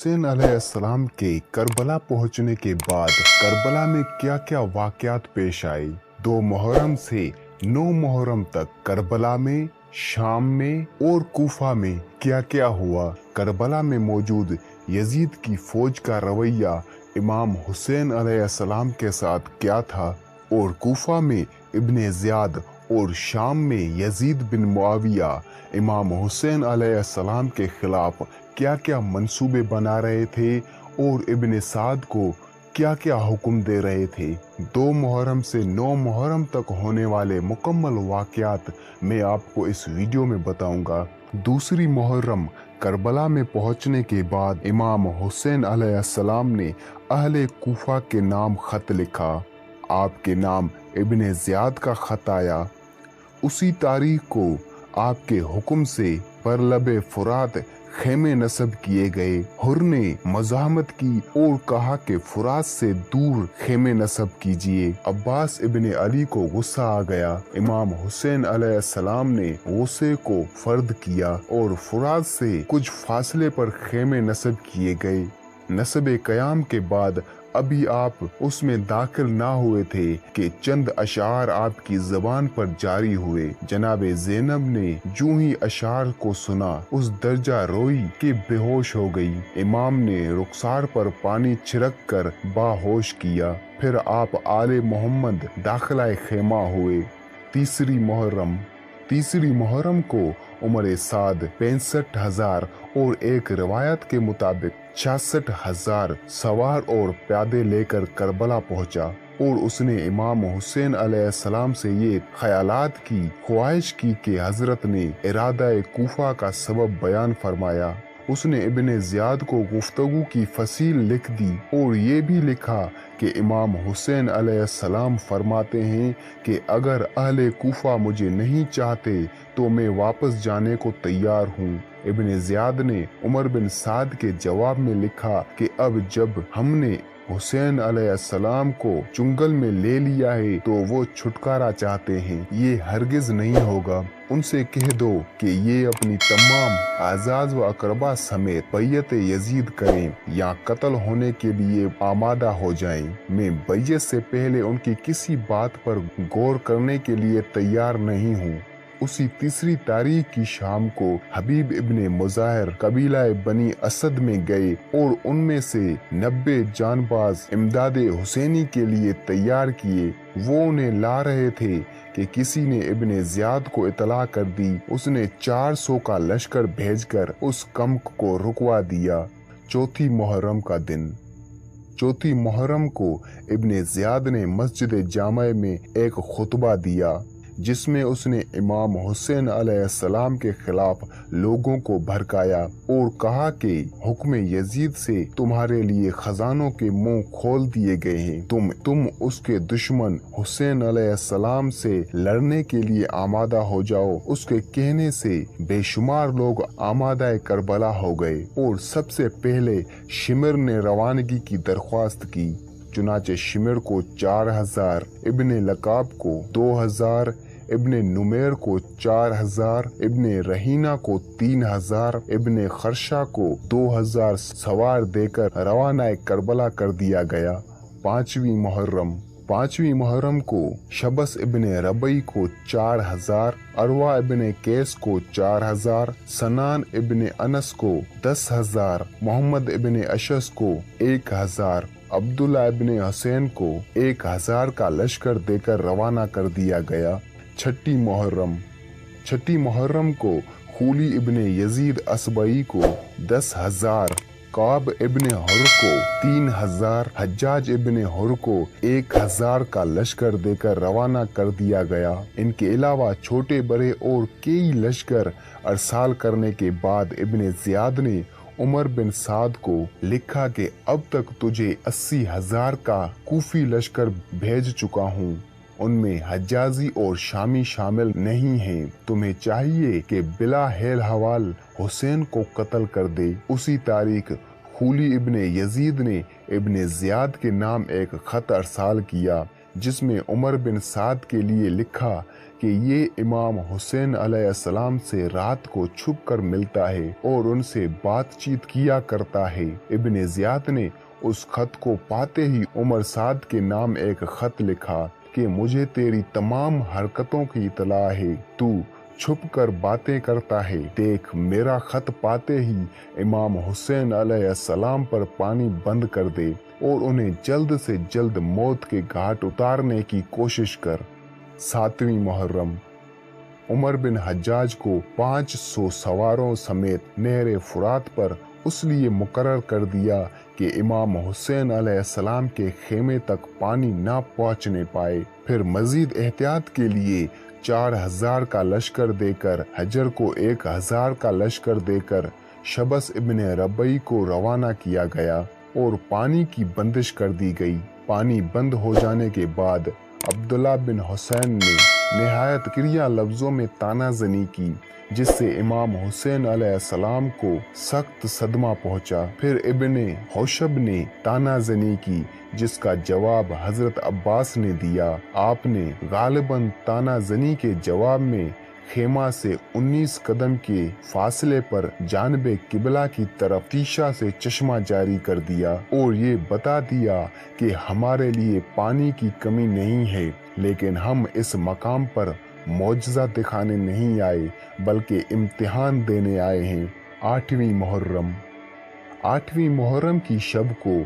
हुसैन अलैहिस्सलाम के करबला पहुंचने के बाद करबला में क्या क्या वाक़यात पेश आए। 2 मुहर्रम से 9 मुहर्रम तक करबला में, शाम में और कूफा में क्या क्या हुआ। करबला में मौजूद यजीद की फौज का रवैया इमाम हुसैन अलैहिस्सलाम के साथ क्या था और कूफा में इब्ने ज़ियाद और शाम में यजीद बिन मुआविया इमाम हुसैन अलैहिस्सलाम के खिलाफ क्या क्या मंसूबे बना रहे थे और इब्ने साद को क्या क्या हुक्म दे रहे थे। 2 मुहर्रम से 9 मुहर्रम तक होने वाले मुकम्मल वाक़यात मैं आपको इस वीडियो में बताऊंगा। दूसरी मुहर्रम करबला में पहुंचने के बाद इमाम हुसैन अलैहिस्सलाम ने अहले कूफा के नाम खत लिखा। आपके नाम इब्ने ज़ियाद का खत आया। उसी तारीख को आपके हुक्म से परलबे फुरात खेमे नस्ब किए गए। हुर ने मज़ाहमत की और कहा कि फुरात से दूर खेमे नस्ब कीजिए। अब्बास इब्ने अली को गुस्सा आ गया। इमाम हुसैन अलैहिस्सलाम ने गुस्से को फर्द किया और फुरात से कुछ फासले पर खेमे नस्ब किए गए। नस्ब क़याम के बाद अभी आप उसमें दाखिल ना हुए थे कि चंद अशार आपकी ज़बान पर जारी हुए। जनाबे ज़ैनब ने जो ही अशार को सुना उस दर्जा रोई कि बेहोश हो गई। इमाम ने रुखसार पर पानी छिड़क कर बाहोश किया। फिर आप आले मोहम्मद दाखिला खेमा हुए। तीसरी मुहर्रम को उमर साद 65,000 और एक रिवायत के मुताबिक 66,000 सवार और प्यादे लेकर करबला पहुंचा और उसने इमाम हुसैन अलैहिस्सलाम से ये ख्यालात की ख्वाहिश की कि हजरत ने इरादा कूफा का सबब बयान फरमाया। उसने इब्ने ज़ियाद को गुफ्तगू की फसील लिख दी और ये भी लिखा कि इमाम हुसैन अलैहिस्सलाम फरमाते हैं कि अगर अहले कूफा मुझे नहीं चाहते तो मैं वापस जाने को तैयार हूँ। इब्ने ज़ियाद ने उमर बिन साद के जवाब में लिखा कि अब जब हमने हुसैन अलैहिस्सलाम को चुंगल में ले लिया है तो वो छुटकारा चाहते हैं। ये हरगिज नहीं होगा। उनसे कह दो कि ये अपनी तमाम आज़ाद व अकरबा समेत बैयत यजीद करें या कत्ल होने के लिए आमादा हो जाएं। मैं बैयत से पहले उनकी किसी बात पर गौर करने के लिए तैयार नहीं हूँ। उसी तीसरी तारीख की शाम को हबीब इब्ने मुज़ाहिर कबीला बनी असद में गए और उनमें से 90 जानबाज इमदाद हुसैनी के लिए तैयार किए। वो उन्हें ला रहे थे कि किसी ने इब्ने ज़ियाद को इतला कर दी। उसने 400 का लश्कर भेजकर उस कम्क को रुकवा दिया। चौथी मुहर्रम को इब्ने ज़ियाद ने मस्जिद जामा में एक खुतबा दिया जिसमें उसने इमाम हुसैन अलैहिस्सलाम के खिलाफ लोगों को भड़काया और कहा कि हुक्म यजीद से तुम्हारे लिए खजानों के मुंह खोल दिए गए हैं। तुम उसके दुश्मन हुसैन अलैहिस्सलाम से लड़ने के लिए आमादा हो जाओ। उसके कहने से बेशुमार लोग आमादा करबला हो गए और सबसे पहले शिमर ने रवानगी की दरख्वास्त की। चुनाचे शिमर को 4,000, इब्ने लकाब को 2,000, इब्ने नुमेर को 4,000, इब्ने रहीना को 3,000, इब्ने खरशा को 2,000 सवार देकर रवाना करबला कर दिया गया। पांचवी मुहर्रम को शबस इब्ने रबई को 4,000, अरवा इब्ने कैस को 4,000, सनान इब्ने अनस को 10,000, मोहम्मद इब्ने अशस को 1,000, अब्दुल्ला इब्ने हुसैन को 1,000 का लश्कर देकर रवाना कर दिया गया। छठी मुहर्रम को खूली इब्ने यजीद असबई को 10,000, काब इब्ने हुर को 3,000, हज्जाज इब्ने हुर को 1,000 का लश्कर देकर रवाना कर दिया गया। इनके अलावा छोटे बड़े और कई लश्कर अरसाल करने के बाद इब्ने ज़ियाद ने उमर बिन साद को लिखा कि अब तक तुझे 80,000 का कूफी लश्कर भेज चुका हूँ। उनमें हज्जाजी और शामी शामिल नहीं हैं। तुम्हें चाहिए कि बिला हेल हवाल हुसैन को कत्ल कर दे। उसी तारीख खूली इब्ने यजीद ने इब्ने ज़ियाद के नाम एक खत अरसाल किया जिसमें उमर बिन साद के लिए लिखा کہ یہ امام حسین علیہ السلام سے رات کو چھپ کر ملتا ہے اور ان سے بات چیت کیا کرتا ہے۔ ابن زیاد نے اس خط کو پاتے ہی عمر سعد کے نام ایک خط لکھا کہ مجھے تیری تمام حرکتوں کی اطلاع ہے، تو چھپ کر باتیں کرتا ہے، دیکھ میرا خط پاتے ہی امام حسین علیہ السلام پر پانی بند کر دے اور انہیں جلد سے جلد موت کے گھاٹ اتارنے کی کوشش کر۔ 7ویں محرم، عمر بن حجاج کو 500 سواروں سمیت نہر فرات پر اس لیے مقرر کر دیا کہ امام حسین علیہ السلام کے خیمے تک پانی نہ پہنچنے پائے۔ پھر مزید احتیاط کے لیے 4000 کا لشکر دے کر حجر کو 1000 کا لشکر دے کر شبس ابن ربعی کو روانہ کیا گیا اور پانی کی بندش کر دی گئی۔ پانی بند ہو جانے کے بعد عبداللہ بن حسین نے نہایت کریا لفظوں میں تانا زنی کی، جس سے امام حسین علیہ السلام کو سخت صدمہ پہنچا۔ پھر ابن حوشب نے تانا زنی کی، جس کا جواب حضرت عباس نے دیا۔ آپ نے غالباً تانا زنی کے جواب میں خیمہ سے 19 قدم کے فاصلے پر جانب قبلہ کی طرف تیشا سے چشمہ جاری کر دیا اور یہ بتا دیا کہ ہمارے لیے پانی کی کمی نہیں ہے، لیکن ہم اس مقام پر معجزہ دکھانے نہیں آئے بلکہ امتحان دینے آئے ہیں۔ 8ویں محرم، 8ویں محرم کی شب کو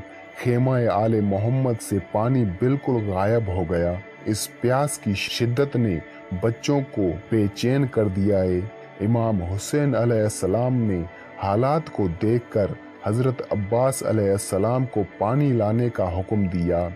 خیمہ آل محمد سے پانی بالکل غائب ہو گیا۔ اس پیاس کی شدت نے بچوں کو بے چین کر دیا ہے۔ امام حسین علیہ السلام نے حالات کو دیکھ کر حضرت عباس علیہ السلام کو پانی لانے کا حکم دیا۔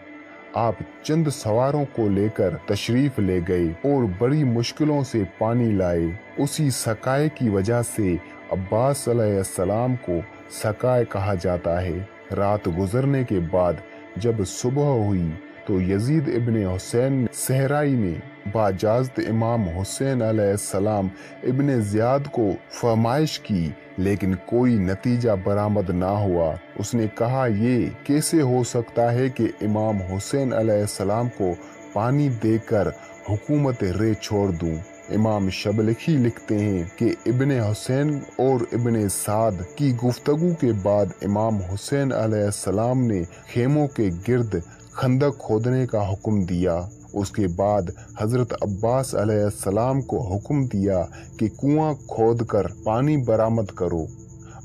آپ چند سواروں کو لے کر تشریف لے گئے اور بڑی مشکلوں سے پانی لائے۔ اسی سقائے کی وجہ سے عباس علیہ السلام کو سقائے کہا جاتا ہے۔ رات گزرنے کے بعد جب صبح ہوئی تو یزید ابن حسین صحرائی نے باجازت امام حسین علیہ السلام ابن زیاد کو فرمائش کی، لیکن کوئی نتیجہ برآمد نہ ہوا۔ اس نے کہا، یہ کیسے ہو سکتا ہے کہ امام حسین علیہ السلام کو پانی دے کر حکومت رے چھوڑ دوں۔ امام شبلخی لکھتے ہیں کہ ابن حسین اور ابن سعد کی گفتگو کے بعد امام حسین علیہ السلام نے خیموں کے گرد خندق کھودنے کا حکم دیا۔ اس کے بعد حضرت عباس علیہ السلام کو حکم دیا کہ کنواں کھود کر پانی برآمد کرو۔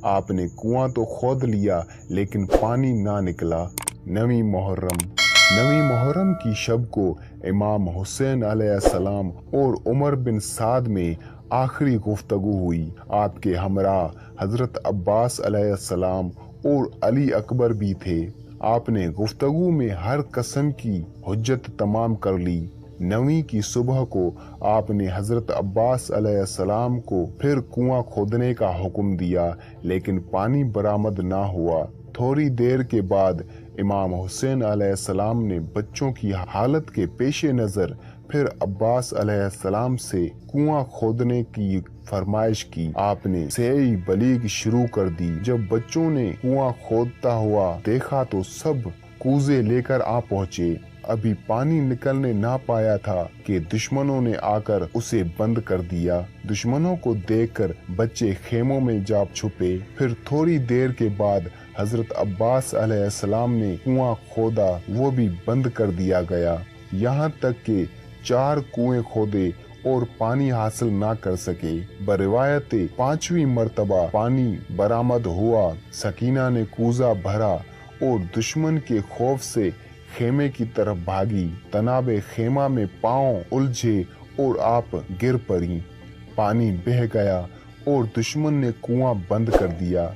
آپ نے کنواں تو کھود لیا لیکن پانی نہ نکلا۔ 9ویں محرم، 9ویں محرم کی شب کو امام حسین علیہ السلام اور عمر بن سعد میں آخری گفتگو ہوئی۔ آپ کے ہمراہ حضرت عباس علیہ السلام اور علی اکبر بھی تھے۔ آپ نے گفتگو میں ہر قسم کی حجت تمام کر لی۔ 9ویں کی صبح کو آپ نے حضرت عباس علیہ السلام کو پھر کنواں کھودنے کا حکم دیا، لیکن پانی برآمد نہ ہوا۔ تھوڑی دیر کے بعد امام حسین علیہ السلام نے بچوں کی حالت کے پیش نظر پھر عباس علیہ السلام سے کنواں کھودنے کی فرمائش کی۔ آپ نے سعی بلیغ شروع کر دی۔ جب بچوں نے کنواں کھودتا ہوا دیکھا تو سب کوزے لے کر آ پہنچے۔ ابھی پانی نکلنے نہ پایا تھا کہ دشمنوں نے آ کر اسے بند کر دیا۔ دشمنوں کو دیکھ کر بچے خیموں میں جا چھپے۔ پھر تھوڑی دیر کے بعد حضرت عباس علیہ السلام نے کنواں کھودا، وہ بھی بند کر دیا گیا، یہاں تک کہ 4 کنویں کھودے اور پانی حاصل نہ کر سکے۔ بروایت 5ویں مرتبہ پانی برآمد ہوا۔ سکینہ نے کوزہ بھرا اور دشمن کے خوف سے خیمے کی طرف بھاگی۔ تناب خیمہ میں پاؤں الجھے اور آپ گر پڑی۔ پانی بہہ گیا اور دشمن نے کنواں بند کر دیا۔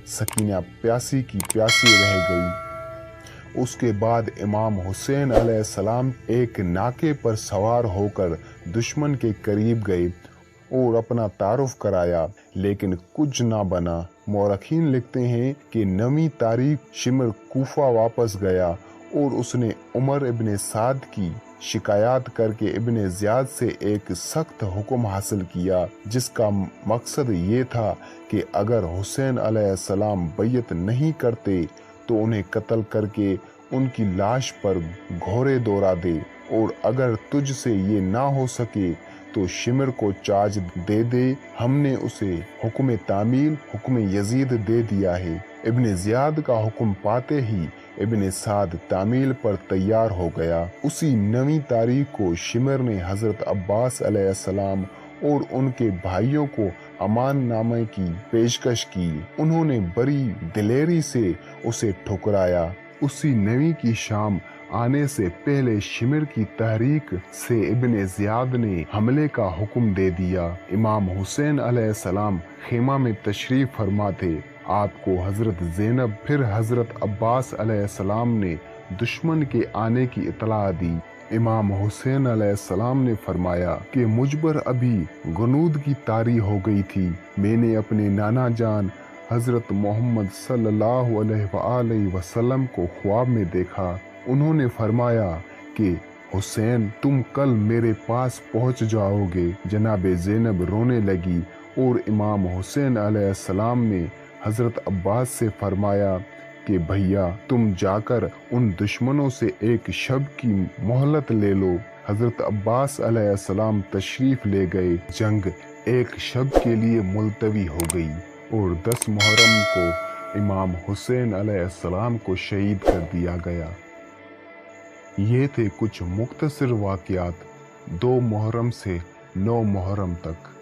سکینہ پیاسی کی پیاسی رہ گئی۔ اس کے بعد امام حسین علیہ السلام ایک ناکے پر سوار ہو کر دشمن کے قریب گئے اور اپنا تعارف کرایا، لیکن کچھ نہ بنا۔ مورخین لکھتے ہیں کہ 9ویں تاریخ شمر کوفہ واپس گیا اور اس نے عمر ابن سعد کی شکایات کر کے ابن زیاد سے ایک سخت حکم حاصل کیا، جس کا مقصد یہ تھا کہ اگر حسین علیہ السلام بیعت نہیں کرتے تو انہیں قتل کر کے ان کی لاش پر گھوڑے دوڑا دے، اور اگر تجھ سے یہ نہ ہو سکے تو शिमर को चार्ज दे दे, हमने उसे हुक्म तामील हुक्म यजीद दे दिया है। इब्न जियाद का हुक्म पाते ही इब्न साद तामील पर तैयार हो गया। उसी 9वीं तारीख को शिमर ने हजरत अब्बास अलैहिस्सलाम और उनके भाइयों को अमान नामे की पेशकश की। उन्होंने बड़ी दिलेरी से उसे ठुकराया। उसी 9वीं की शाम आने से पहले शिमर की तहरीक से इब्न जियाद ने हमले का हुक्म दे दिया। इमाम हुसैन अलैहिस्सलाम खेमा में तशरीफ फरमा थे। आपको हजरत ज़ैनब फिर हजरत अब्बास अलैहिस्सलाम ने दुश्मन के आने की इतला दी। इमाम हुसैन अलैहिस्सलाम ने फरमाया कि मुझ पर अभी गनूद की तारी हो गई थी। मैंने अपने नाना जान हजरत मोहम्मद सल्लल्लाहु अलैहि वसल्लम को ख्वाब में देखा। उन्होंने फरमाया कि हुसैन तुम कल मेरे पास पहुंच जाओगे। जनाबे ज़ैनब रोने लगी और इमाम हुसैन अलैहिस्सलाम ने हजरत अब्बास से फरमाया कि भैया तुम जाकर उन दुश्मनों से एक शब की मोहलत ले लो। हजरत अब्बास अलैहिस्सलाम तशरीफ ले गए। जंग एक शब के लिए मुलतवी हो गई और 10 मुहर्रम को इमाम हुसैन अलैहिस्सलाम को शहीद कर दिया गया। ये थे कुछ मुख्तसर वाक़यात 2 मुहर्रम से 9 मुहर्रम तक।